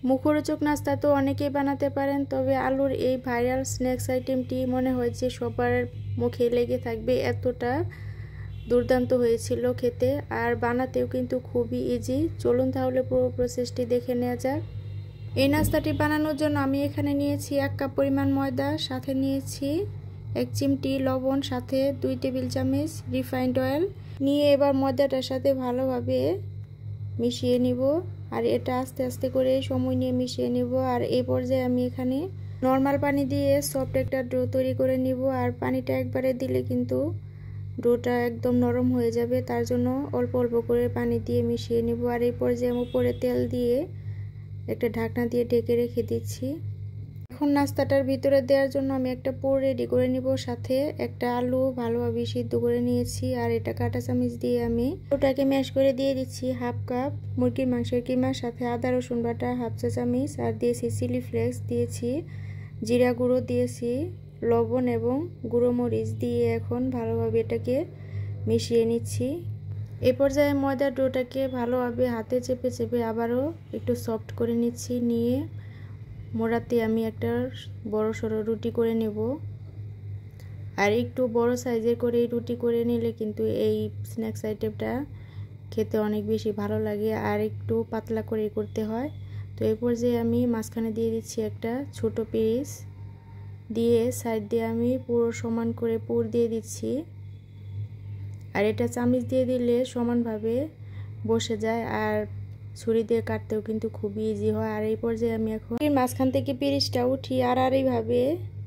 মুখরোচক নাস্তা তো অনেকেই বানাতে পারেন, তবে আলুর এই ভাইরাল স্ন্যাক্স আইটেমটি মনে হয় যে সবার মুখে লেগে থাকবে, এতটা দুর্দান্ত হয়েছিল খেতে। আর বানাতেও কিন্তু খুবই ইজি। চলুন তাহলে পুরো প্রসেসটি দেখে নেওয়া যাক। এই নাস্তাটি বানানোর জন্য আমি এখানে নিয়েছি 1 কাপ পরিমাণ ময়দা, সাথে নিয়েছি 1 চিমটি লবণ, সাথে 2 টেবিল চামচ রিফাইন্ড অয়েল নিয়ে এবার ময়দাটার সাথে ভালোভাবে মিশিয়ে নিব। আর এটা আস্তে আস্তে করে সময় নিয়ে মিশিয়ে নিব। আর এই পর্যায়ে আমি এখানে নর্মাল পানি দিয়ে সফট একটা ডো তৈরি করে নিব। আর পানিটা একবারে দিলে কিন্তু ডোটা একদম নরম হয়ে যাবে, তার জন্য অল্প অল্প করে পানি দিয়ে মিশিয়ে নিব। আর এই পর্যায়ে আমি উপরে তেল দিয়ে একটা ঢাকনা দিয়ে ঢেকে রেখে দিচ্ছি। এখন নাস্তাটার ভিতরে দেওয়ার জন্য আমি একটা পুর রেডি করে নিব। সাথে একটা আলু ভালোভাবে সিদ্ধ করে নিয়েছি। আর এটা কাঁটা চামচ দিয়ে আমি ওটাকে ম্যাশ করে দিয়ে দিচ্ছি 1/2 কাপ মুরগির মাংসের কিমা, সাথে আদা রসুন বাটা 1/2 চা চামচ, আর দিয়েছি চিলি ফ্লেক্স, দিয়েছি জিরা গুঁড়ো, দিয়েছি লবণ এবং গুঁড়ো মরিচ দিয়ে এখন ভালোভাবে এটাকে মিশিয়ে নিচ্ছি। এই পর্যায়ে ময়দার ডোটাকে ভালোভাবে হাতে চেপে চেপে আবারও একটু সফট করে নিচ্ছি। নিয়ে মোড়াতে আমি একটা বড় সড়ো রুটি করে নেব। আর একটু বড় সাইজের করে রুটি করে নিলে কিন্তু এই স্ন্যাক্স আইটেমটা খেতে অনেক বেশি ভালো লাগে। আর একটু পাতলা করে করতে হয়। তো এই পর্যায়ে আমি মাঝখানে দিয়ে দিচ্ছি একটা ছোট পিস, দিয়ে সাইড দিয়ে আমি পুরো সমান করে পুর দিয়ে দিচ্ছি। আর এটা চামচ দিয়ে দিলে সমানভাবে বসে যায়, আর ছুরি দিয়ে কাটতেও কিন্তু খুবই ইজি হয়। আর এই পর্যায়ে আমি এখন মাঝখান থেকে পিরিচটা উঠিয়ে এইভাবে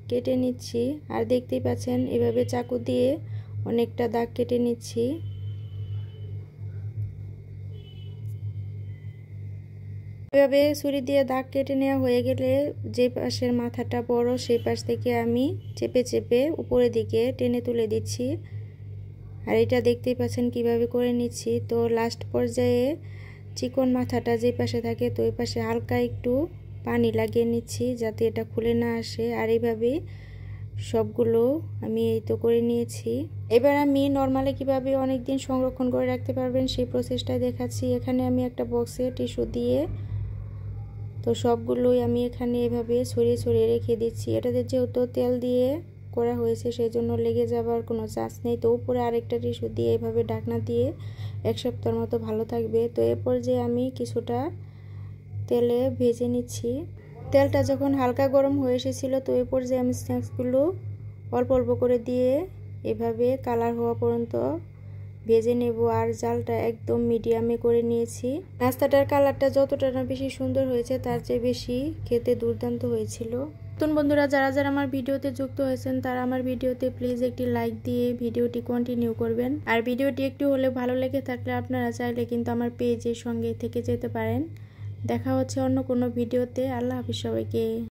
কেটে নিচ্ছি। আর দেখতেই পাচ্ছেন এভাবে চাকু দিয়ে অনেকটা দাগ কেটে নিচ্ছি। এভাবে ছুরি দিয়ে দাগ কেটে নেওয়া হয়ে গেলে যে পাশের মাথাটা বড় সেই পাশ থেকে আমি চেপে চেপে উপরের দিকে টেনে তুলে দিচ্ছি। আর এটা দেখতেই পাচ্ছেন কিভাবে করে নিচ্ছি। তো লাস্ট পর্যায়ে চিকন মাথাটা যে পাশে থাকে তো ওই পাশে হালকা একটু পানি লাগিয়ে নিচ্ছি যাতে এটা খুলে না আসে। আর এইভাবে সবগুলো আমি এই তো করে নিয়েছি। এবার আমি নরমালি কিভাবে অনেক দিন সংরক্ষণ করে রাখতে পারবেন সেই প্রসেসটা দেখাচ্ছি। এখানে আমি একটা বক্সে টিস্যু দিয়ে তো সবগুলোই আমি এখানে এভাবে ছড়িয়ে ছড়িয়ে রেখে দিচ্ছি। এটাতে যেহেতু তেল দিয়ে করা হয়েছে সেই জন্য লেগে যাবার কোনো চান্স নেই। তো উপরে আরেকটা টিস্যু দিয়ে এভাবে ঢাকনা দিয়ে 1 সপ্তাহের মতো ভালো থাকবে। তো এরপর যে আমি কিছুটা তেলে ভেজে নিচ্ছি। তেলটা যখন হালকা গরম হয়ে এসেছিল তো এরপর যে আমি স্ন্যাক্সগুলো অল্প অল্প করে দিয়ে এভাবে কালার হওয়া পর্যন্ত ভেজে নেব। আর জালটা একদম মিডিয়ামে করে নিয়েছি। নাস্তাটার কালারটা যতটা না বেশি সুন্দর হয়েছে তার চেয়ে বেশি খেতে দুর্দান্ত হয়েছিল। নতুন বন্ধুরা যারা যারা আমার ভিডিওতে যুক্ত হয়েছেন তারা আমার ভিডিওতে প্লিজ একটি লাইক দিয়ে ভিডিওটি কন্টিনিউ করবেন। আর ভিডিওটি একটু হলে ভালো লেগে থাকলে আপনারা চাইলে কিন্তু আমার পেজের সঙ্গে থেকে যেতে পারেন। দেখা হচ্ছে অন্য কোনো ভিডিওতে। আল্লাহ হাফেজ সবাইকে।